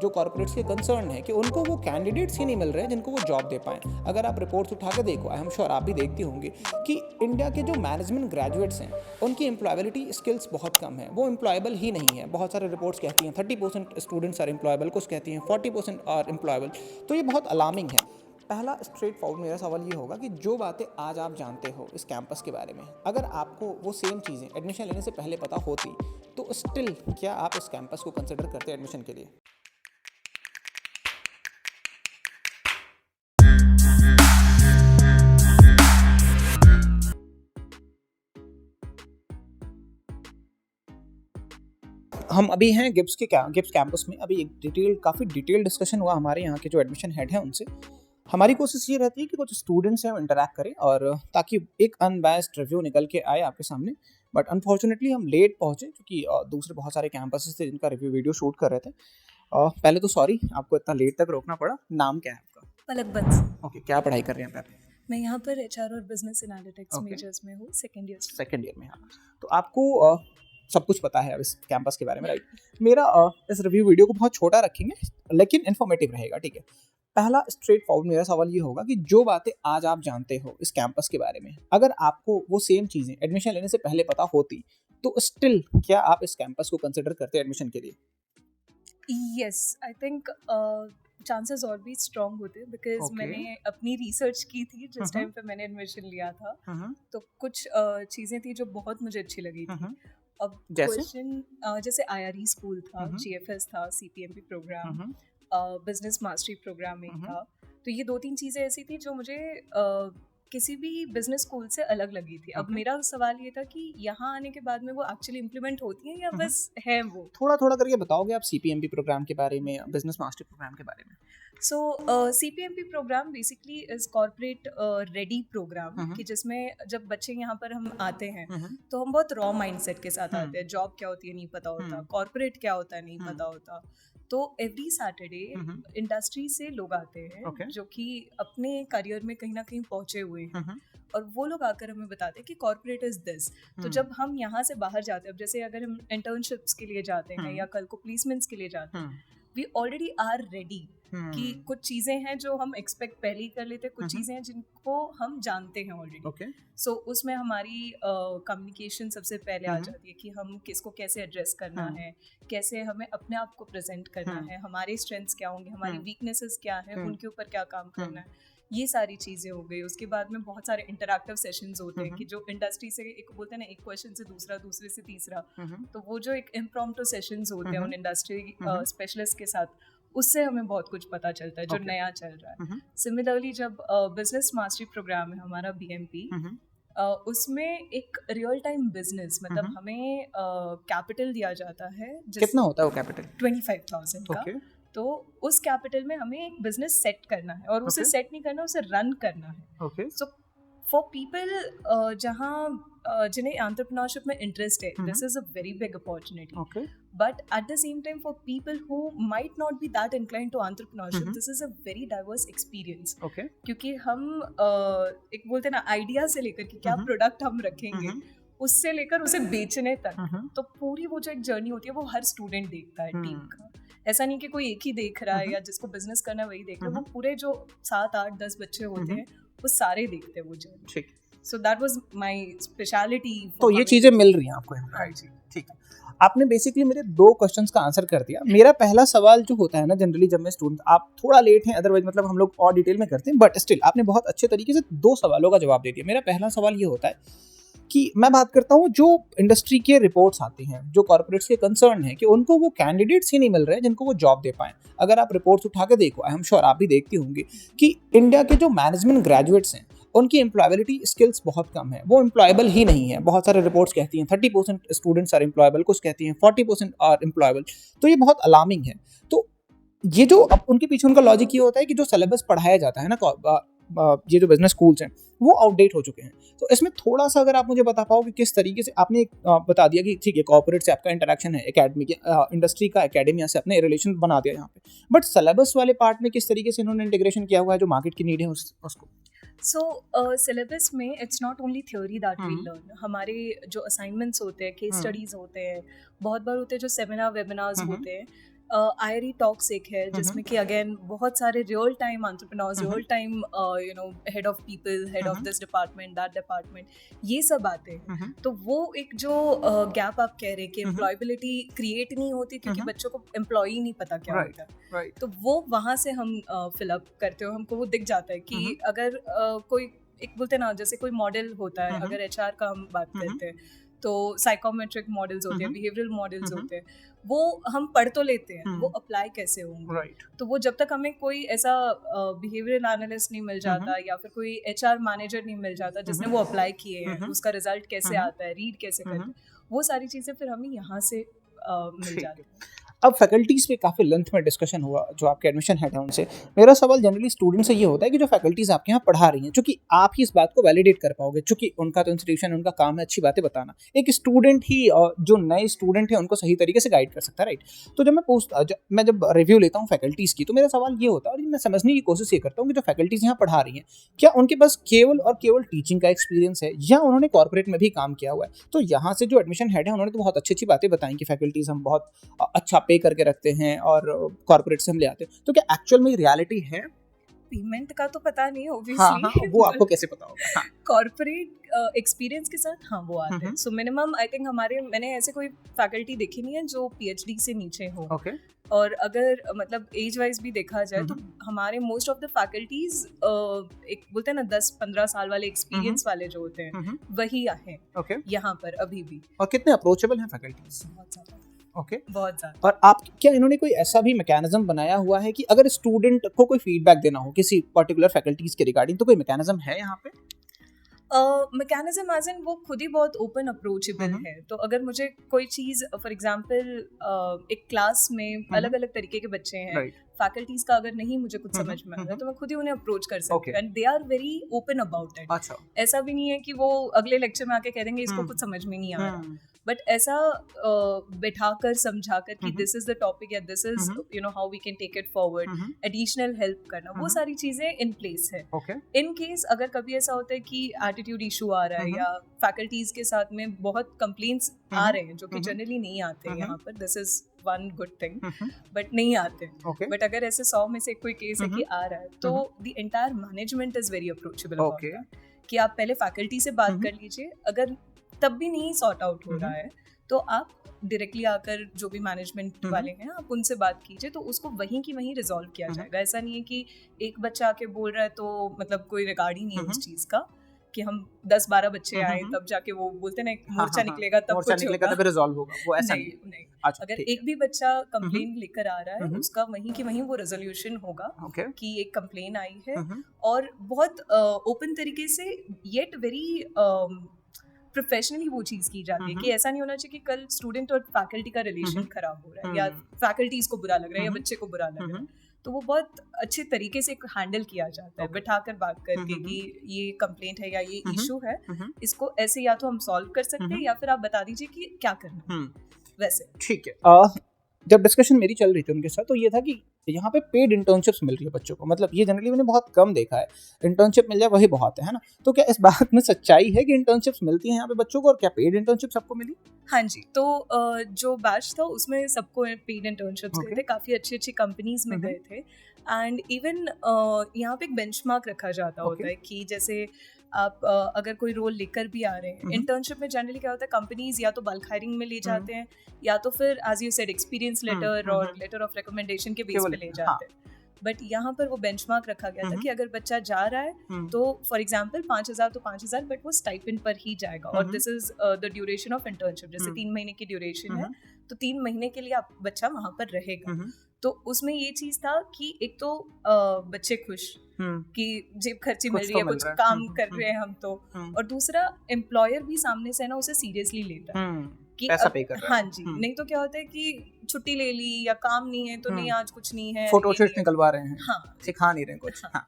जो कॉर्पोरेट्स के कंसर्न है कि उनको वो कैंडिडेट्स ही नहीं मिल रहे हैं जिनको वो जॉब दे पाएँ। अगर आप रिपोर्ट्स उठा के देखो, आई एम श्योर आप भी देखती होंगी कि इंडिया के जो मैनेजमेंट ग्रेजुएट्स हैं उनकी एम्प्लॉयबिलिटी स्किल्स बहुत कम है, वो एम्प्लॉयबल ही नहीं है। बहुत सारे रिपोर्ट्स कहती हैं 30% स्टूडेंट्स आर एम्प्लॉयबल, कुछ कहती हैं 40% आर एम्प्लॉयबल। तो ये बहुत अलार्मिंग है। पहला स्ट्रेट फॉरवर्ड मेरा सवाल ये होगा कि जो बातें आज आप जानते हो इस कैंपस के बारे में, अगर आपको वो सेम चीज़ें एडमिशन लेने से पहले पता होती तो स्टिल क्या आप इस कैंपस को कंसिडर करते एडमिशन के लिए? हम अभी हैं गिब्स कैंपस में। अभी एक काफ़ी डिटेल डिस्कशन हुआ हमारे यहाँ के जो एडमिशन हेड हैं उनसे। हमारी कोशिश ये रहती है कि कुछ स्टूडेंट्स से हम इंटरैक्ट करें और ताकि एक अनबायस्ड रिव्यू निकल के आए आपके सामने। बट अनफॉर्चुनेटली हम लेट पहुँचे क्योंकि दूसरे बहुत सारे कैंपसेस थे जिनका रिव्यू वीडियो शूट कर रहे थे। पहले तो सॉरी आपको इतना लेट तक रोकना पड़ा। नाम क्या है आपका? पलक बंस। ओके, क्या पढ़ाई कर रहे हैं आप? मैं यहाँ पर एचआर और बिजनेस एनालिटिक्स मेजर्स में हूँ, सेकेंड ईयर में। हाँ, तो आपको सब कुछ पता है अब इस कैंपस के बारे में, राइट? मेरा इस रिव्यू वीडियो को बहुत छोटा रखेंगे लेकिन इन्फॉर्मेटिव रहेगा, ठीक है? पहला स्ट्रेट फॉरवर्ड मेरा सवाल ये होगा कि जो बातें आज आप जानते हो इस कैंपस के बारे में, अगर आपको वो सेम चीज़ें एडमिशन लेने से पहले पता होती तो स्टिल क्या आप इस कैंपस को कंसिडर करते एडमिशन के लिए? यस, आई थिंक चांसेस और भी स्ट्रॉन्ग होते बिकॉज Okay. मैंने अपनी रिसर्च की थी जिस टाइम पे मैंने एडमिशन लिया था। तो कुछ चीज़ें थी जो बहुत मुझे अच्छी लगी थी। अब जैसे? क्वेश्चन जैसे आईआरई स्कूल था, जीएफएस था, सीपीएमपी प्रोग्राम, बिजनेस मास्टरी प्रोग्राम एक था। तो ये 2-3 चीज़ें ऐसी थी जो मुझे किसी भी बिजनेस स्कूल से अलग लगी थी। अब मेरा सवाल ये था कि यहाँ आने के बाद में वो एक्चुअली इम्प्लीमेंट होती हैं या बस है वो। थोड़ा थोड़ा करके बताओगे आप सीपीएमपी प्रोग्राम के बारे में, बिजनेस मास्टर प्रोग्राम के बारे में? So CPMP program basically is corporate ready program, कि जिसमें जब बच्चे यहाँ पर हम आते हैं तो हम बहुत रॉ माइंडसेट के साथ आते हैं। जॉब क्या होती है नहीं पता होता, कॉर्पोरेट क्या होता है नहीं पता होता। तो एवरी सैटरडे इंडस्ट्री से लोग आते हैं जो कि अपने करियर में कहीं ना कहीं पहुंचे हुए हैं और वो लोग आकर हमें बताते हैं कि कॉर्पोरेट इज दिस। तो जब हम यहाँ से बाहर जाते हैं, अब जैसे अगर हम इंटर्नशिप्स के लिए जाते हैं या कल को प्लेसमेंट्स के लिए जाते हैं, वी ऑलरेडी आर रेडी कि कुछ चीज़ें हैं जो हम एक्सपेक्ट पहले ही कर लेते हैं, कुछ चीज़ें हैं जिनको हम जानते हैं ऑलरेडी। सो उसमें हमारी कम्युनिकेशन सबसे पहले आ जाती है कि हम किसको कैसे एड्रेस करना है, कैसे हमें अपने आप को प्रेजेंट करना है, हमारे स्ट्रेंथ्स क्या होंगे, हमारी वीकनेसेस क्या है, उनके ऊपर क्या काम करना है, ये सारी चीज़ें हो गई। उसके बाद में बहुत सारे इंटरैक्टिव सेशंस होते हैं कि जो इंडस्ट्री से एक बोलते हैं ना, एक क्वेश्चन से दूसरा, दूसरे से तीसरा, तो वो जो एक इम्प्रॉम्प्टू सेशंस होते हैं उन इंडस्ट्री स्पेशलिस्ट के साथ, उससे हमें बहुत कुछ पता चलता है जो नया चल रहा है। सिमिलरली जब बिजनेस मास्टरी प्रोग्राम है हमारा BMP, उसमें एक रियल टाइम बिजनेस, मतलब हमें कैपिटल दिया जाता है। कितना होता है वो कैपिटल? 25,000 का। तो उस कैपिटल में हमें एक बिजनेस सेट करना है और उसे सेट नहीं करना, उसे रन करना है। सो फॉर पीपल जिन्हें एंटरप्रेन्योरशिप में इंटरेस्ट है, this is a very big opportunity. But at the same time for people who might not be that inclined to entrepreneurship, this is a very diverse experience. क्योंकि हम एक बोलते हैं ना, idea से लेकर कि क्या प्रोडक्ट हम रखेंगे, उससे लेकर उसे बेचने तक, तो पूरी वो जो एक जर्नी होती है वो हर स्टूडेंट देखता है टीम का। ऐसा नहीं कि कोई एक ही देख रहा है या जिसको बिजनेस करना है वही देख रहा है, वो पूरे जो 7, 8, 10 बच्चे होते हैं वो सारे देखते हैं वो जर्नी। ठीक, so that was my speciality. तो ये चीजें मिल रही हैं आपको? ठीक है, आपने बेसिकली मेरे 2 क्वेश्चंस का आंसर कर दिया। मेरा पहला सवाल जो होता है ना, जनरली जब मैं स्टूडेंट, आप थोड़ा लेट हैं, अदरवाइज मतलब हम लोग और डिटेल में करते हैं, बट स्टिल आपने बहुत अच्छे तरीके से 2 सवालों का जवाब दे दिया। मेरा पहला सवाल ये होता है कि मैं बात करता हूँ जो इंडस्ट्री के रिपोर्ट्स आती हैं, जो कॉर्पोरेट्स के कंसर्न है कि उनको वो कैंडिडेट्स ही नहीं मिल रहे हैं जिनको वो जॉब दे पाएँ। अगर आप रिपोर्ट्स उठा के देखो, आई एम श्योर आप भी देखती होंगी कि इंडिया के जो मैनेजमेंट ग्रेजुएट्स हैं उनकी एम्प्लॉयबिलिटी स्किल्स बहुत कम है, वो एम्प्लॉयबल ही नहीं है। बहुत सारे रिपोर्ट्स कहती हैं 30% स्टूडेंट्स आर एम्प्लॉयबल, कुछ कहती हैं 40% आर एम्प्लॉयबल। तो ये बहुत अलार्मिंग है। तो ये जो अब उनके पीछे उनका लॉजिक ये होता है कि जो सिलेबस पढ़ाया जाता है ना, ये जो बिजनेस स्कूल्स हैं वो आउटडेट हो चुके हैं। तो इसमें थोड़ा सा अगर आप मुझे बता पाओ कि किस तरीके से आपने बता दिया कि ठीक है कॉर्पोरेट से आपका इंटरेक्शन है, एकेडमिक इंडस्ट्री का एकेडमिया से आपने रिलेशन बना दिया यहाँ पे, बट सिलेबस वाले पार्ट में किस तरीके से इन्होंने इंटीग्रेशन किया हुआ है जो मार्केट की नीड है उसको? सो सिलेबस में it's not only theory that we learn, हमारे जो असाइनमेंट्स होते हैं, केस स्टडीज होते हैं, बहुत बार होते हैं जो सेमिनार वेबिनार्स होते हैं, आयरी टॉक्स एक है जिसमें कि अगेन बहुत सारे real time entrepreneurs, real time head of people, head of this department, that department, ये सब आते हैं। तो वो एक जो गैप आप कह रहे हैं कि एम्प्लॉयबिलिटी क्रिएट नहीं होती क्योंकि बच्चों को एम्प्लॉय नहीं पता क्या होता है, तो वो वहाँ से हम फिलअप करते हो, हमको वो दिख जाता है कि अगर कोई एक बोलते हैं ना, जैसे कोई मॉडल होता है, अगर HR का हम बात करते हैं तो साइकोमेट्रिक मॉडल्स होते हैं, बिहेवियरल मॉडल्स होते हैं, वो हम पढ़ तो लेते हैं, वो अप्लाई कैसे होंगे, तो वो जब तक हमें कोई ऐसा बिहेवियरल एनालिस्ट नहीं मिल जाता या फिर कोई HR मैनेजर नहीं मिल जाता जिसने वो अप्लाई किए हैं, उसका रिजल्ट कैसे आता है, रीड कैसे करते हैं, वो सारी चीज़ें फिर हमें यहाँ से मिल जाती है। अब फैकल्टीज़ पे काफ़ी लेंथ में डिस्कशन हुआ, जो आपके एडमिशन हेड है उनसे। मेरा सवाल जनरली स्टूडेंट से ये होता है कि जो फैकल्टीज़ आपके यहाँ पढ़ा रही हैं, चूँकि आप ही इस बात को वैलिडेट कर पाओगे, चूँकि उनका तो इंस्टीट्यूशन, उनका काम है अच्छी बातें बताना, एक स्टूडेंट ही जो नए स्टूडेंट है उनको सही तरीके से गाइड कर सकता है, राइट? तो जब मैं जब रिव्यू लेता हूँ फैकल्टीज़ की, तो मेरा सवाल ये होता है और मैं समझने की कोशिश ये करता हूँ कि जो फैकल्टीज़ यहाँ पढ़ा रही हैं, क्या उनके पास केवल और केवल टीचिंग का एक्सपीरियंस है या उन्होंने कॉर्पोरेट में भी काम किया हुआ है? तो यहाँ से जो एडमिशन हेड है उन्होंने तो बहुत अच्छी अच्छी बातें बताई कि फैकल्टीज़ हम बहुत अच्छा पे करके रखते हैं और कॉर्पोरेट से हम ले आते हैं, तो क्या एक्चुअल में रियलिटी है? पेमेंट का तो पता नहीं ऑब्वियसली, हाँ, वो आपको कैसे पता होगा? कॉर्पोरेट एक्सपीरियंस के साथ हाँ वो आते हैं। सो मिनिमम आई थिंक मैंने ऐसे कोई फैकल्टी देखी नहीं है जो PhD से नीचे हो। और अगर मतलब एज वाइज भी देखा जाए तो हमारे मोस्ट ऑफ द फैकल्टीज एक बोलते हैं ना 10-15 साल वाले एक्सपीरियंस वाले जो होते हैं वही हैं यहाँ पर अभी भी। और कितने अप्रोचेबल हैं फैकल्टीज? बहुत ज़्यादा। बहुत ज़्यादा। और आप क्या इन्होंने कोई ऐसा भी मैकेनिज्म बनाया हुआ है कि अगर स्टूडेंट को कोई फीडबैक देना हो किसी पर्टिकुलर फैकल्टीज के रिगार्डिंग, तो कोई मैकेनिज्म है यहाँ पे? मैकेनिज्म एज इन वो खुद ही बहुत ओपन अप्रोचेबल है। तो अगर मुझे कोई चीज़ फॉर एग्जांपल एक क्लास में अलग अलग तरीके के बच्चे हैं, फैकल्टीज का अगर नहीं मुझे कुछ समझ में आ रहा है तो मैं खुद ही उन्हें अप्रोच कर सकती हूँ, and they are very open about it. ऐसा भी नहीं है कि वो अगले लेक्चर में आके कह देंगे इसको कुछ समझ में नहीं आ रहा, बट ऐसा बैठाकर समझाकर कि दिस इज द टॉपिक या this is you know how we can take it forward, additional help करना, वो सारी चीजें इन प्लेस है। इन केस अगर कभी ऐसा होता है कि एटीट्यूड इशू आ रहा है या फैकल्टीज के साथ में बहुत कंप्लेंट्स आ रहे हैं जो कि जनरली नहीं आते यहाँ पर, this is one good thing, but नहीं आते। बट अगर ऐसे 100 में से कोई केस है कि आ रहा है तो the entire management is very approachable कि आप पहले फैकल्टी से बात कर लीजिए, अगर तब भी नहीं सॉर्ट आउट हो रहा है तो आप डायरेक्टली आकर जो भी मैनेजमेंट वाले हैं आप उनसे बात कीजिए, तो उसको वहीं की वहीं रिजॉल्व किया जाएगा। ऐसा नहीं है कि एक बच्चा आके बोल रहा है तो मतलब कोई रिगार्ड ही नहीं है उस चीज का कि हम 10-12 बच्चे आए तब जाके वो बोलते ना मोर्चा निकलेगा तब कुछ होगा, तब रिजॉल्व होगा, वो ऐसा नहीं। अगर एक भी बच्चा कंप्लेन लेकर आ रहा है उसका वहीं की वहीं वो रेजोल्यूशन होगा कि एक कंप्लेन आई है, और बहुत ओपन तरीके से येट वेरी प्रोफेशनली वो चीज़ की जाती है कि ऐसा नहीं होना चाहिए कि कल स्टूडेंट और फैकल्टी का रिलेशन खराब हो रहा है या फैकल्टीज को बुरा लग रहा है या बच्चे को बुरा लग रहा है, तो वो बहुत अच्छे तरीके से हैंडल किया जाता है, बैठाकर बात करके कि ये कंप्लेंट है या ये इशू है, इसको ऐसे या तो हम सॉल्व कर सकते हैं या फिर आप बता दीजिए कि क्या करना है। वैसे ठीक है। जब डिस्कशन मेरी चल रही थी उनके साथ तो ये था कि यहाँ पे पेड इंटर्नशिप्स मिल रही है बच्चों को, मतलब ये जनरली मैंने बहुत कम देखा है, इंटर्नशिप मिल जाए वही बहुत है ना? तो क्या इस बात में सच्चाई है कि इंटर्नशिप्स मिलती हैं यहाँ पे बच्चों को, और क्या पेड इंटर्नशिप सबको मिली? हाँ जी, तो जो बैच था उसमें सबको पेड इंटर्नशिप्स गए थे, काफ़ी अच्छी अच्छी कंपनीज में गए थे, एंड इवन यहाँ पे एक बेंचमार्क रखा जाता होता है कि जैसे आप अगर कोई रोल लेकर भी आ रहे हैं, इंटर्नशिप में जनरली क्या होता है कंपनीज या तो बल्क हायरिंग में ले जाते हैं या तो फिर as you said experience letter और लेटर ऑफ रिकमेंडेशन के बेस पे ले जाते हैं। बट यहाँ पर वो बेंचमार्क रखा गया था कि अगर बच्चा जा रहा है तो फॉर एग्जांपल 5,000 तो 5,000, बट वो स्टाइपेंड पर ही जाएगा, और this is the duration of internship, जैसे 3 महीने की ड्यूरेशन है तो 3 महीने के लिए आप बच्चा वहाँ पर रहेगा। तो उसमें ये चीज़ था कि एक तो बच्चे खुश कि जेब खर्ची मिल रही है, कुछ काम कर रहे हैं हम तो, और दूसरा एम्प्लॉयर भी सामने से ना उसे सीरियसली लेता है कि पैसा पे कर रहा है। हाँ जी, नहीं तो क्या होता है कि छुट्टी ले ली या काम नहीं है तो नहीं आज कुछ नहीं है, फोटोशूट निकलवा रहे हैं, हाँ सिखा नहीं रहे कुछ। हाँ।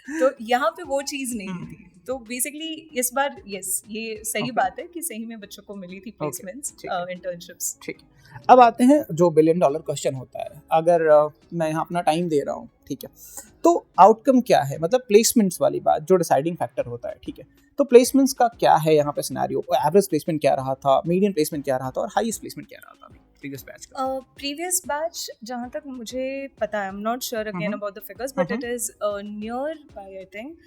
तो यहाँ पे वो चीज़ नहीं थी, तो बेसिकली इस बार यस ये सही बात है कि सही में बच्चों को मिली थी प्लेसमेंट्स, इंटर्नशिप्स। ठीक है, अब आते हैं जो $1 बिलियन क्वेश्चन होता है, अगर मैं यहाँ अपना टाइम दे रहा हूँ, ठीक है, तो आउटकम क्या है, मतलब प्लेसमेंट्स वाली बात जो डिसाइडिंग फैक्टर होता है, ठीक है, तो प्लेसमेंट्स का क्या है यहाँ पे सिनेरियो, एवरेज प्लेसमेंट क्या रहा था, मीडियन प्लेसमेंट क्या रहा था और हाईएस्ट प्लेसमेंट क्या रहा था? प्रीवियस बैच का? प्रीवियस बैच जहाँ तक मुझे पता है, आई am not sure again about the figures, but it is near by, I think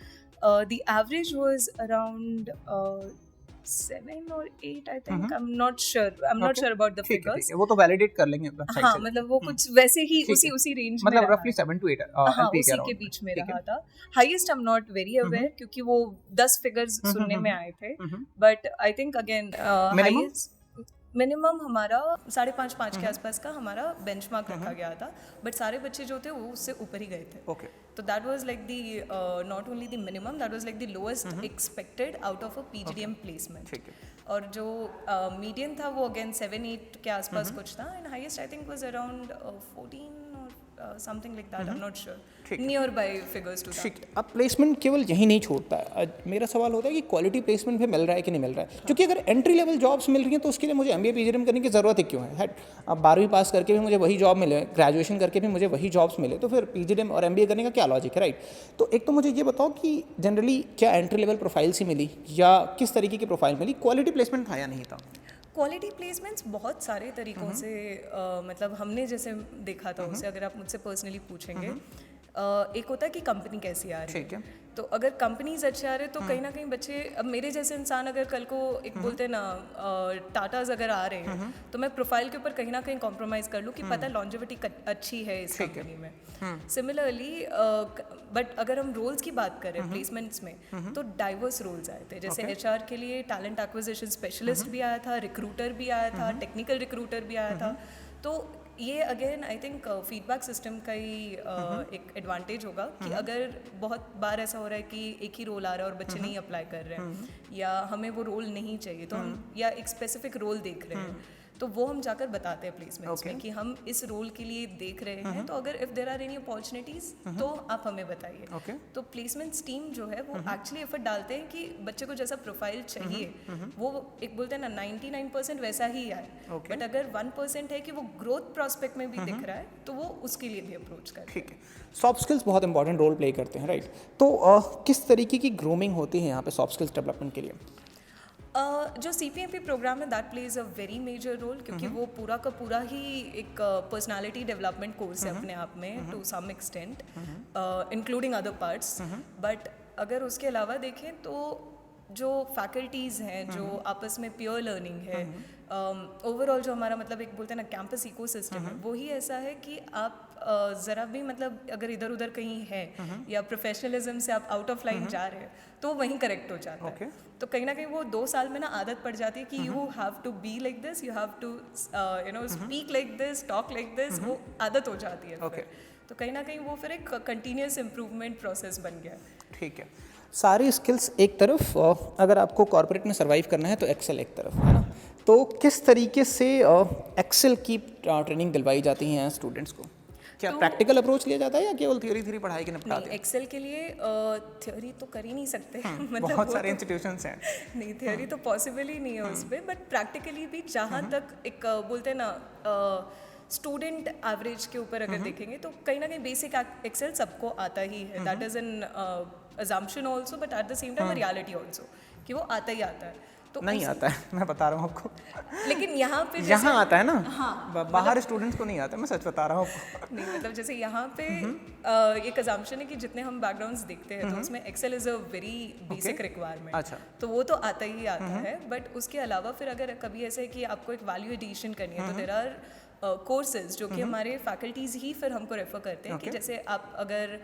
the average was around 7 or 8, I think. I'm not sure. I'm not sure about the figures. वो तो validate कर लेंगे website से. हाँ, मतलब वो कुछ वैसे ही उसी रेंज में, मतलब roughly 7 to 8 हाँ, उसी के बीच में रहा था. Highest I'm not very aware, क्योंकि वो 10 figures सुनने में आए थे. But I think again highest minimum हमारा 5.5 के आसपास का हमारा बेंचमार्क रखा गया था, बट सारे बच्चे जो थे वो उससे ऊपर ही गए थे. ओके. तो that was like the not only the minimum, that was like the lowest expected out of a PGDM placement. ठीक है. और जो मीडियन था वो अगेन 7-8 के आसपास कुछ था, and highest I think was around 14 और something like that. I am not sure, nearby figures to that. अब प्लेसमेंट केवल यही नहीं छोड़ता है. मेरा सवाल होता है कि क्वालिटी प्लेसमेंट भी मिल रहा है कि नहीं मिल रहा है, क्योंकि अगर एंट्री लेवल जॉब्स मिल रही हैं तो उसके लिए मुझे एमबीए पीजीडीएम करने की ज़रूरत ही क्यों है? अब 12वीं पास करके भी मुझे वही जॉब मिले, ग्रेजुएशन करके भी मुझे वही जॉब्स मिले, तो फिर पीजीडीएम और एमबीए करने का क्या लॉजिक है, राइट? तो एक तो मुझे ये बताओ कि जनरली क्या एंट्री लेवल प्रोफाइल से मिली या किस तरीके की प्रोफाइल मिली, क्वालिटी प्लेसमेंट था या नहीं था? क्वालिटी प्लेसमेंट्स बहुत सारे तरीक़ों से मतलब हमने जैसे देखा था उसे, अगर आप मुझसे पर्सनली पूछेंगे, एक होता है कि कंपनी कैसी आ रही है. तो अगर कंपनीज अच्छे आ रहे तो कहीं ना कहीं बच्चे, अब मेरे जैसे इंसान अगर कल को एक बोलते हैं ना टाटाज अगर आ रहे हैं, तो मैं प्रोफाइल के ऊपर कहीं ना कहीं कॉम्प्रोमाइज़ कर लूँ कि पता है लॉन्जेविटी अच्छी है इस कंपनी में. सिमिलरली बट अगर हम रोल्स की बात करें प्लेसमेंट्स में, तो डाइवर्स रोल्स आए थे. जैसे एचआर के लिए टैलेंट एक्विजिशन स्पेशलिस्ट भी आया था, रिक्रूटर भी आया था, टेक्निकल रिक्रूटर भी आया था. तो ये again I think feedback system का ही एक एडवांटेज होगा कि अगर बहुत बार ऐसा हो रहा है कि एक ही रोल आ रहा है और बच्चे नहीं अप्लाई कर रहे हैं, या हमें वो रोल नहीं चाहिए, तो हम या एक स्पेसिफिक रोल देख रहे हैं, तो वो हम जाकर बताते हैं प्लेसमेंट्स में कि हम इस रोल के लिए देख रहे हैं, तो अगर if there are any opportunities तो आप हमें बताइए. तो प्लेसमेंट्स टीम जो है वो एक्चुअली एफर्ट डालते हैं कि बच्चे को जैसा प्रोफाइल चाहिए वो एक बोलते हैं ना 99% वैसा ही आए. बट अगर 1% है कि वो ग्रोथ प्रोस्पेक्ट में भी दिख रहा है, तो वो उसके लिए भी अप्रोच करें. ठीक है. सॉफ्ट स्किल्स बहुत इंपॉर्टेंट रोल प्ले करते हैं, राइट? तो किस तरीके की ग्रूमिंग होती है यहाँ पे सॉफ्ट स्किल्स डेवलपमेंट के लिए? जो CPMP प्रोग्राम है that plays a very major role, क्योंकि वो पूरा का पूरा ही एक पर्सनालिटी डेवलपमेंट कोर्स है अपने आप में, to some extent, including other parts. But अगर उसके अलावा देखें तो जो फैकल्टीज़ हैं, जो आपस में पीयर लर्निंग है, ओवरऑल जो हमारा मतलब एक बोलते हैं ना कैंपस इकोसिस्टम है, वो ही ऐसा है कि आप ज़रा भी मतलब अगर इधर उधर कहीं है या प्रोफेशनलिज्म से आप आउट ऑफ लाइन जा रहे हैं, तो वहीं करेक्ट हो जाता है. तो कहीं ना कहीं वो 2 साल में ना आदत पड़ जाती है कि you have to be like this, you have to speak like this, talk like this, वो आदत हो जाती है. तो कहीं ना कहीं वो फिर एक कंटिन्यूस इम्प्रूवमेंट प्रोसेस बन गया. ठीक है. सारी स्किल्स एक तरफ, अगर आपको कॉर्पोरेट में सर्वाइव करना है तो एक्सेल एक तरफ, है ना? तो किस तरीके से एक्सेल की ट्रेनिंग दिलवाई जाती है स्टूडेंट्स को? क्या प्रैक्टिकल अप्रोच लिया जाता है या केवल थ्योरी पढ़ाई के निपटाते हैं? एक्सेल के लिए थ्योरी तो कर ही नहीं सकते. मतलब बहुत सारे इंस्टीट्यूशंस हैं. नहीं, थ्योरी तो पॉसिबल ही नहीं है उस पर, बट प्रैक्टिकली भी जहाँ तक एक बोलते हैं ना स्टूडेंट एवरेज के ऊपर अगर देखेंगे तो कहीं ना कहीं बेसिक एक्सेल सबको आता ही है. That is an assumption also, but at the same time a reality also कि वो आता ही आता है. तो नहीं आता है, मैं बता रहा हूँ आपको. लेकिन यहाँ पे यहाँ आता है ना. हाँ, बाहर स्टूडेंट्स को नहीं आता, मैं सच बता रहा हूँ आपको. नहीं मतलब जैसे यहाँ पे एक assumption है कि जितने हम बैकग्राउंड्स देखते हैं तो उसमें Excel is a very basic requirement. अच्छा. तो वो तो आता ही आता है, बट उसके अलावा फिर अगर कभी ऐसे है कि आपको एक वैल्यू एडिशन करनी है, तो देयर आर कोर्सेज जो कि हमारे फैकल्टीज़ ही फिर हमको रेफ़र करते हैं कि जैसे आप अगर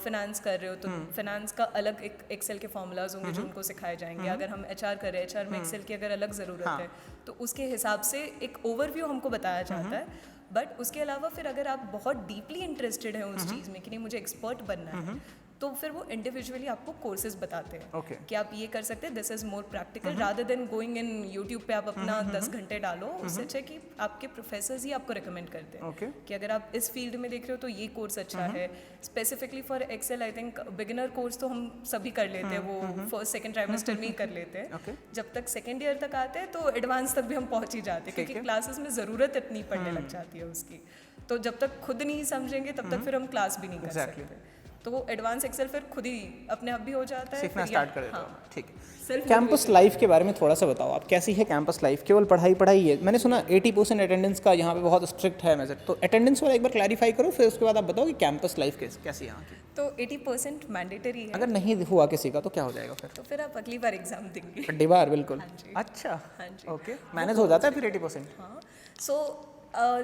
फिनेंस कर रहे हो तो फिनेंस का अलग एक एक्सेल के फॉर्मूलाज होंगे जो उनको सिखाए जाएंगे. अगर हम एचआर कर रहे हैं, एचआर में एक्सेल की अगर अलग ज़रूरत है तो उसके हिसाब से एक ओवरव्यू हमको बताया जाता है. बट उसके अलावा फिर अगर आप बहुत डीपली इंटरेस्टेड हैं उस चीज़ में कि नहीं मुझे एक्सपर्ट बनना है, तो फिर वो इंडिविजुअली आपको कोर्सेज बताते हैं कि आप ये कर सकते हैं, this is more practical rather than going in YouTube पे आप अपना 10 घंटे डालो. उससे अच्छा कि आपके प्रोफेसर्स ही आपको रिकमेंड करते हैं कि अगर आप इस फील्ड में देख रहे हो तो ये कोर्स अच्छा है. Specifically for Excel I think beginner course तो हम सभी कर लेते हैं, वो फर्स्ट सेकंड ट्राइमेस्टर में ही कर लेते हैं. जब तक सेकेंड ईयर तक आते हैं तो एडवांस तक भी हम पहुंच ही जाते हैं, क्योंकि क्लासेस में ज़रूरत इतनी पड़ने लग जाती है उसकी. तो जब तक खुद नहीं समझेंगे तब तक फिर हम क्लास भी नहीं कर सकते. तो वो एडवांस एक्सेल फिर खुद ही अपने आप भी हो जाता है, सीखना स्टार्ट कर देता हूँ। ठीक है, सेल्फ कैंपस लाइफ के बारे में थोड़ा सा बताओ आप, कैसी है कैंपस लाइफ? केवल पढ़ाई पढ़ाई है? मैंने सुना 80% अटेंडेंस का यहाँ पे बहुत स्ट्रिक्ट है मेजर, तो अटेंडेंस वाला एक बार क्लैरिफाई करो, फिर उसके बाद आप बताओ कि कैंपस लाइफ कैसी है यहाँ की। तो 80% मैंडेटरी है। अगर नहीं हुआ किसी का तो क्या हो जाएगा फिर? तो फिर आप अगली बार एग्जाम देंगे। अगली बार बिल्कुल। हाँ जी। अच्छा, हाँ जी। ओके, मैनेज हो जाता है फिर 80%? हाँ, सो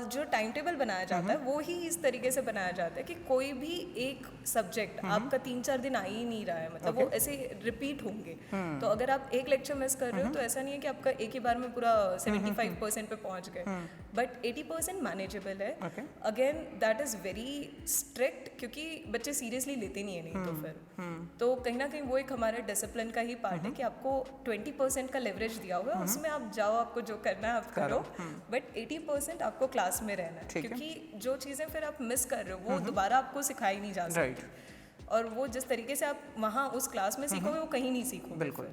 जो टाइम टेबल बनाया जाता है वो ही इस तरीके से बनाया जाता है कि कोई भी एक सब्जेक्ट आपका 3-4 दिन आ ही नहीं रहा है, मतलब वो ऐसे रिपीट होंगे। तो अगर आप एक लेक्चर मिस कर रहे हो तो ऐसा नहीं है कि आपका एक ही बार में पूरा 75% पे पहुंच गए, बट 80% मैनेजेबल है। Again that is very strict, क्योंकि बच्चे सीरियसली लेते नहीं है, नहीं तो फिर तो कहीं ना कहीं वो एक हमारे डिसिप्लिन का ही पार्ट है कि आपको 20% का लेवरेज दिया हुआ है, उसमें आप जाओ, आपको जो करना है आप करो, बट 80% आपको क्लास में रहना है, क्योंकि जो चीज़ें फिर आप मिस कर रहे हो वो दोबारा आपको सिखाई नहीं जा सकती, और वो जिस तरीके से आप वहाँ उस क्लास में सीखोगे वो कहीं नहीं सीखोगे। बिल्कुल।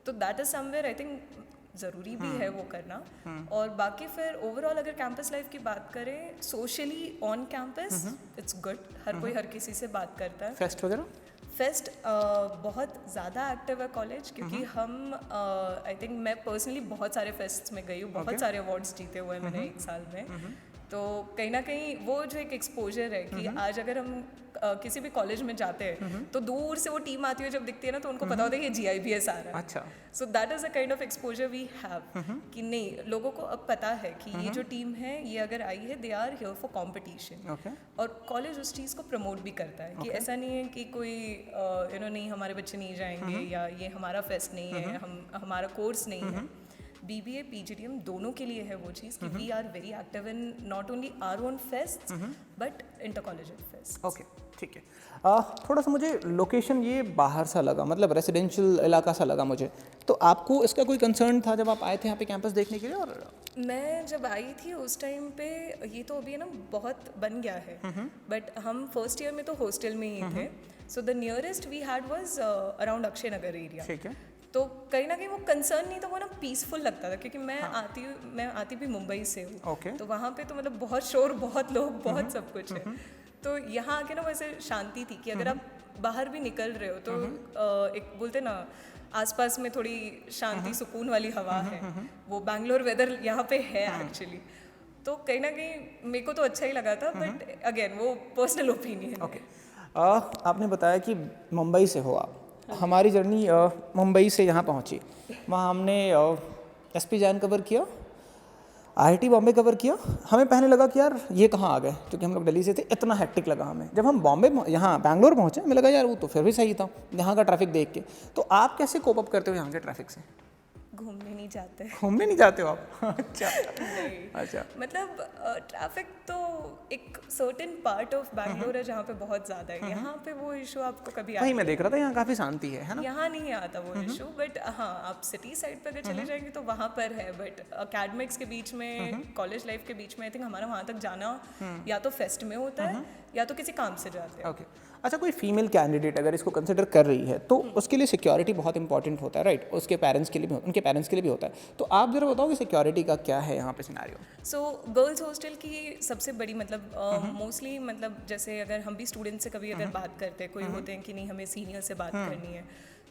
तो that is somewhere I think ज़रूरी भी है वो करना। और बाकी फिर ओवरऑल अगर कैंपस लाइफ की बात करें, socially on campus it's good, हर कोई हर किसी से बात करता है। फेस्ट वगैरह? फेस्ट बहुत ज़्यादा एक्टिव है कॉलेज, क्योंकि हम आई थिंक मैं पर्सनली बहुत सारे फेस्ट्स में गई हूँ, बहुत सारे अवार्ड्स जीते हुए हैं मैंने एक साल में। तो कहीं ना कहीं वो जो एक एक्सपोजर है कि आज अगर हम किसी भी कॉलेज में जाते हैं तो दूर से वो टीम आती है, जब दिखती है ना तो उनको पता होता है कि GIBS आ रहा है। अच्छा। So that is a kind of exposure we have, कि नहीं, लोगों को अब पता है कि ये जो टीम है ये अगर आई है they are here for competition. और कॉलेज उस चीज़ को प्रमोट भी करता है कि ऐसा नहीं है कि कोई नहीं हमारे बच्चे नहीं जाएंगे या ये हमारा फेस्ट नहीं है, हमारा कोर्स नहीं है। BBA PGDM दोनों के लिए है वो चीज़ कि we are very active in not only our own fest but inter collegiate fest. Okay, ठीक है। थोड़ा सा मुझे लोकेशन ये बाहर सा लगा, मतलब रेजिडेंशियल इलाका सा लगा मुझे, तो आपको इसका कोई कंसर्न था जब आप आए थे यहाँ पे कैंपस देखने के लिए? और मैं जब आई थी उस टाइम पे, ये तो अभी ना बहुत बन गया है, बट हम फर्स्ट ईयर में तो हॉस्टल में ही थे। So the nearest we had was around Akshay Nagar area. ठीक है। तो कहीं ना कहीं वो कंसर्न नहीं था, वो ना पीसफुल लगता था, क्योंकि मैं आती भी मुंबई से हूँ। तो वहाँ पे तो मतलब बहुत शोर, बहुत लोग, बहुत सब कुछ है। तो यहाँ आके ना वैसे शांति थी कि अगर आप बाहर भी निकल रहे हो तो एक बोलते ना आसपास में थोड़ी शांति सुकून वाली हवा है, वो बैंगलोर वेदर यहाँ पे है एक्चुअली। तो कहीं ना कहीं मेरे को तो अच्छा ही लगा था, बट अगेन वो पर्सनल ओपिनियन। ओके, आपने बताया कि मुंबई से हो आप। हमारी जर्नी मुंबई से यहाँ पहुँची, वहाँ हमने SP जैन कवर किया, IIT बॉम्बे कवर किया। हमें पहले लगा कि यार ये कहाँ आ गए, क्योंकि हम लोग दिल्ली से थे, इतना हेक्टिक लगा हमें। जब हम यहाँ बैंगलोर पहुँचे, हमें लगा यार वो तो फिर भी सही था यहाँ का ट्रैफिक देख के। तो आप कैसे कोप अप करते हो यहाँ के ट्रैफिक से? घूमने नहीं जाते। घूमने नहीं जाते हो आप? अच्छा। अच्छा, मतलब ट्रैफिक तो एक सर्टेन पार्ट ऑफ बैंगलोर है जहाँ पे बहुत ज़्यादा है, यहाँ पे वो इशू आपको कभी वही मैं देख रहा था, यहाँ काफ़ी शांति है ना? यहाँ नहीं आता वो इशू, बट हाँ आप सिटी साइड पे अगर चले जाएंगे तो वहाँ पर है। बट अकेडमिक्स के बीच में, कॉलेज लाइफ के बीच में, आई थिंक हमारा वहाँ तक जाना या तो फेस्ट में होता है या तो किसी काम से जाते हैं। ओके, अच्छा, कोई फीमेल कैंडिडेट अगर इसको कंसिडर कर रही है तो उसके लिए सिक्योरिटी बहुत इंपॉर्टेंट होता है, राइट? उसके पेरेंट्स के लिए भी, उनके पेरेंट्स के लिए भी होता है। तो आप जरा बताओ कि सिक्योरिटी का क्या है यहाँ पे सिनेरियो? सो गर्ल्स हॉस्टल की सबसे बड़ी मतलब मोस्टली मतलब जैसे अगर हम भी स्टूडेंट से कभी अगर बात करते हैं, कोई होते हैं कि नहीं हमें सीनियर से बात करनी है,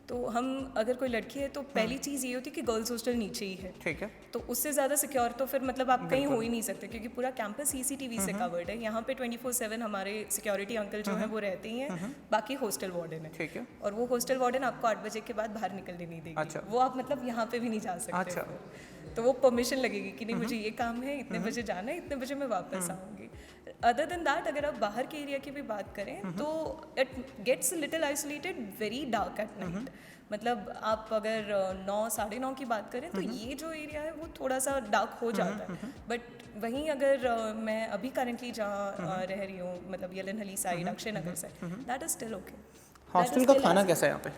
तो हम अगर कोई लड़की है तो पहली चीज़ ये होती है कि गर्ल्स हॉस्टल नीचे ही है। ठीक है। तो उससे ज़्यादा सिक्योर तो फिर मतलब आप कहीं हो ही नहीं सकते, क्योंकि पूरा कैंपस CCTV से कवर्ड है। यहाँ पे 24/7 हमारे सिक्योरिटी अंकल जो हैं वो रहते ही हैं, बाकी हॉस्टल वार्डन है। ठीक है। और वो हॉस्टल वार्डन आपको 8 बजे के बाद बाहर निकलने नहीं देगी। अच्छा। वो आप मतलब यहाँ पे भी नहीं जा सकते। अच्छा। तो वो परमिशन लगेगी कि नहीं मुझे ये काम है, इतने बजे जाना है, इतने बजे मैं वापस आऊँगी। अदर देन दैट अगर आप बाहर के एरिया की भी बात करें तो it gets little isolated, very dark at night. मतलब आप अगर 9, 9:30 की बात करें तो ये जो एरिया है वो थोड़ा सा डार्क हो जाता है। बट वहीं अगर मैं अभी करेंटली जहाँ रह रही हूँ, मतलब Yelenahalli side, Akshay Nagar side, that is still okay. Hostel का खाना कैसा है यहाँ पे?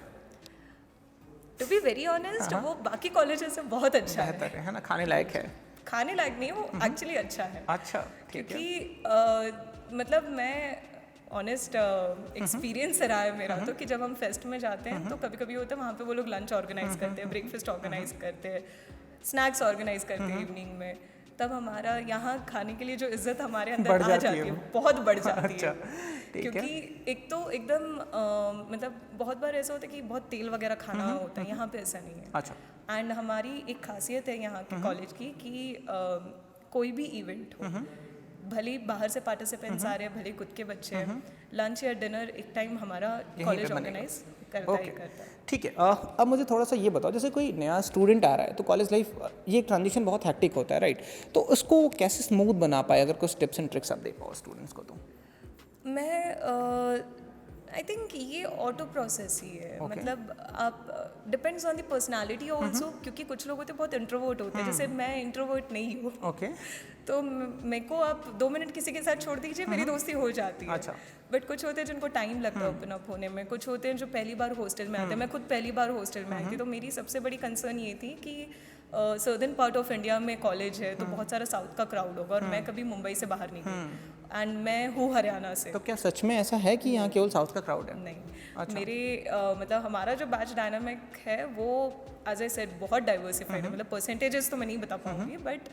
टू बी वेरी ऑनेस्ट वो बाकी कॉलेजेस से बहुत अच्छा है ना? खाने लायक है? खाने लायक नहीं है वो, एक्चुअली अच्छा है। अच्छा, ठीक है। क्योंकि मतलब मैं ऑनेस्ट एक्सपीरियंस रहा है मेरा तो कि जब हम फेस्ट में जाते हैं तो कभी कभी होता है वहाँ पे वो लोग लंच ऑर्गेनाइज करते हैं, ब्रेकफास्ट ऑर्गेनाइज करते हैं, स्नैक्स ऑर्गेनाइज करते हैं इवनिंग में। तब हमारा यहाँ खाने के लिए जो इज्जत हमारे अंदर बढ़ आ जाती जाती है, बहुत बढ़ जाती अच्छा, है। क्योंकि एक तो एकदम मतलब बहुत बार ऐसा होता है कि बहुत तेल वगैरह खाना होता है, यहाँ पे ऐसा नहीं है। अच्छा। एंड हमारी एक खासियत है यहाँ के कॉलेज की कि कोई भी इवेंट हो, भले ही बाहर से पार्टिसिपेंट्स आ रहे हैं, भले खुद के बच्चे हैं, लंच या डिनर एक टाइम हमारा कॉलेज ऑर्गेनाइज करता ही करता है। ठीक है। अब मुझे थोड़ा सा ये बताओ, जैसे कोई नया स्टूडेंट आ रहा है तो कॉलेज लाइफ ये ट्रांजिशन बहुत हैक्टिक होता है, राइट? तो उसको कैसे स्मूथ बना पाए, अगर कुछ टिप्स एंड ट्रिक्स आप दे पाओ स्टूडेंट्स को तो? मैं आई थिंक ये ऑटो प्रोसेस ही है। मतलब आप depends on the personality also, क्योंकि कुछ लोग होते हैं बहुत इंट्रोवर्ट होते हैं, जैसे मैं इंट्रोवर्ट नहीं हूँ। ओके। तो मेरे को आप 2 मिनट किसी के साथ छोड़ दीजिए, मेरी दोस्ती हो जाती है। अच्छा। बट कुछ होते हैं जिनको टाइम लगता है ओपन अप होने में, कुछ होते हैं जो पहली बार हॉस्टल में आते हैं। मैं खुद पहली बार हॉस्टल में आई थी, तो मेरी सबसे बड़ी कंसर्न ये थी कि सर्दर्न पार्ट ऑफ इंडिया में कॉलेज है तो बहुत सारा साउथ का क्राउड होगा, और मैं कभी मुंबई से बाहर नहीं गई, एंड मैं हूँ हरियाणा से। तो क्या सच में ऐसा है कि यहाँ केवल साउथ का क्राउड है? नहीं। अच्छा। मेरे मतलब हमारा जो बैच डायनामिक है वो एज आई सेड बहुत डाइवर्सिफाइड है। मतलब परसेंटेजेस तो मैं नहीं बता पाऊंगी, बट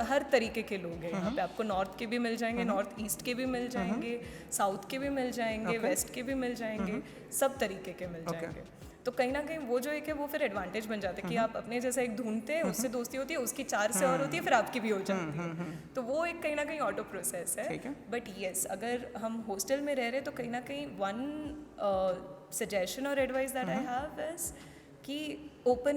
हर तरीके के लोग हैं यहाँ पे। आपको नॉर्थ के भी मिल जाएंगे, नॉर्थ ईस्ट के भी मिल जाएंगे, साउथ के भी मिल जाएंगे, वेस्ट के भी मिल जाएंगे, सब तरीके के मिल जाएंगे। तो कहीं ना कहीं वो जो एक है वो फिर एडवांटेज बन जाता है कि आप अपने जैसा एक ढूंढते हैं, उससे दोस्ती होती है, उसकी 4 से और होती है, फिर आपकी भी हो जाती है। तो वो एक कहीं ना कहीं ऑटो प्रोसेस है। बट येस, अगर हम हॉस्टल में रह रहे तो कहीं ना कहीं वन सजेशन और advice that I have is कि ओपन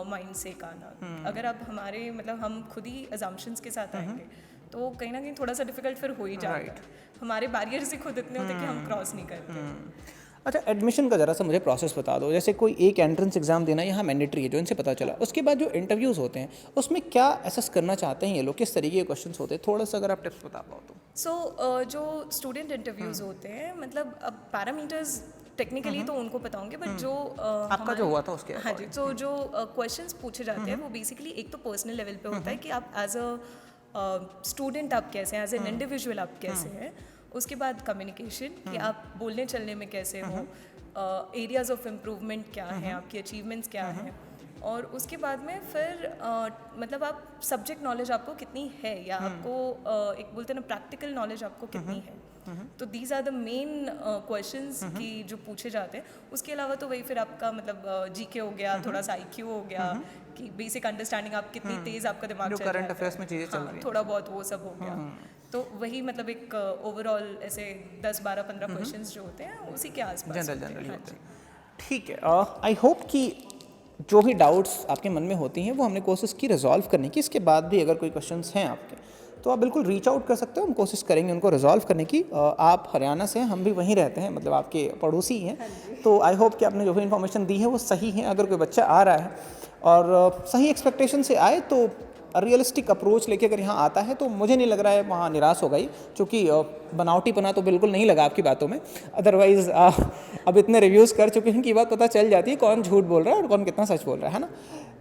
माइंड से आना। अगर आप हमारे मतलब हम खुद ही अजम्पशंस के साथ आएंगे तो कहीं ना कहीं थोड़ा सा डिफिकल्ट फिर हो ही जाता है। हमारे बैरियर्स ही खुद इतने होते हैं कि हम क्रॉस नहीं करते। अच्छा, एडमिशन का ज़रा सा मुझे प्रोसेस बता दो। जैसे कोई एक एंट्रेंस एग्जाम देना यहाँ मैंडेटरी है, जो इनसे पता चला, उसके बाद जो इंटरव्यूज़ होते हैं उसमें क्या असेस करना चाहते हैं ये लोग, किस तरीके के क्वेश्चंस होते हैं, थोड़ा सा अगर आप टिप्स बता पाओ तो। सो जो स्टूडेंट इंटरव्यूज़ होते हैं, मतलब अब पैरामीटर्स टेक्निकली तो उनको पता होंगे, बट जो आपका जो हुआ था उसके, हाँ जी, तो जो क्वेश्चंस पूछे जाते हैं वो बेसिकली एक तो पर्सनल लेवल पे होता है कि आप एज अ स्टूडेंट आप कैसे हैं, एज एन इंडिविजुअल आप कैसे हैं। उसके बाद कम्युनिकेशन, कि आप बोलने चलने में कैसे हो, एरियाज ऑफ इम्प्रूवमेंट क्या हैं, आपकी अचीवमेंट्स क्या हैं, और उसके बाद में फिर मतलब आप सब्जेक्ट नॉलेज आपको कितनी है, या आपको एक बोलते हैं ना प्रैक्टिकल नॉलेज आपको कितनी है। तो these are the main questions कि जो पूछे जाते हैं। उसके अलावा तो वही फिर आपका मतलब जीके हो गया, थोड़ा सा आईक्यू हो गया, कि बेसिक अंडरस्टैंडिंग आप कितनी तेज आपका दिमाग चल रहा है, करंट अफेयर्स में चीज़ें चल रही हैं, थोड़ा बहुत वो सब हो गया। तो वही मतलब एक ओवरऑल ऐसे 10, 12, 15 क्वेश्चंस जो होते हैं उसी के आसपास जनरली होते हैं। ठीक है। आई होप कि जो भी डाउट्स आपके मन में होती हैं वो हमने कोशिश की रिजॉल्व करने की। इसके बाद भी अगर कोई क्वेश्चंस हैं आपके तो आप बिल्कुल रीच आउट कर सकते हो, हम कोशिश करेंगे उनको रिजॉल्व करने की। आप हरियाणा से हैं, हम भी वहीं रहते हैं, मतलब आपके पड़ोसी हैं। तो आई होप कि आपने जो भी इन्फॉर्मेशन दी है वो सही है। अगर कोई बच्चा आ रहा है और सही एक्सपेक्टेशन से आए तो रियलिस्टिक अप्रोच लेके अगर यहाँ आता है तो मुझे नहीं लग रहा है वहाँ निराश होगा ही, क्योंकि बनावटीपना तो बिल्कुल नहीं लगा आपकी बातों में। अदरवाइज़ अब इतने रिव्यूज़ कर चुके हैं कि बात पता चल जाती है कौन झूठ बोल रहा है और कौन कितना सच बोल रहा है ना।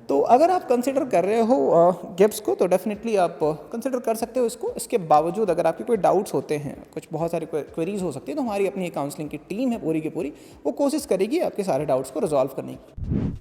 तो अगर आप कंसिडर कर रहे हो गिब्स को तो डेफिनेटली आप कंसिडर कर सकते हो इसको। इसके बावजूद अगर आपके कोई डाउट्स होते हैं, कुछ बहुत सारी क्वेरीज हो सकती है, तो हमारी अपनी काउंसलिंग की टीम है पूरी की पूरी, वो कोशिश करेगी आपके सारे डाउट्स को रिजॉल्व करने की।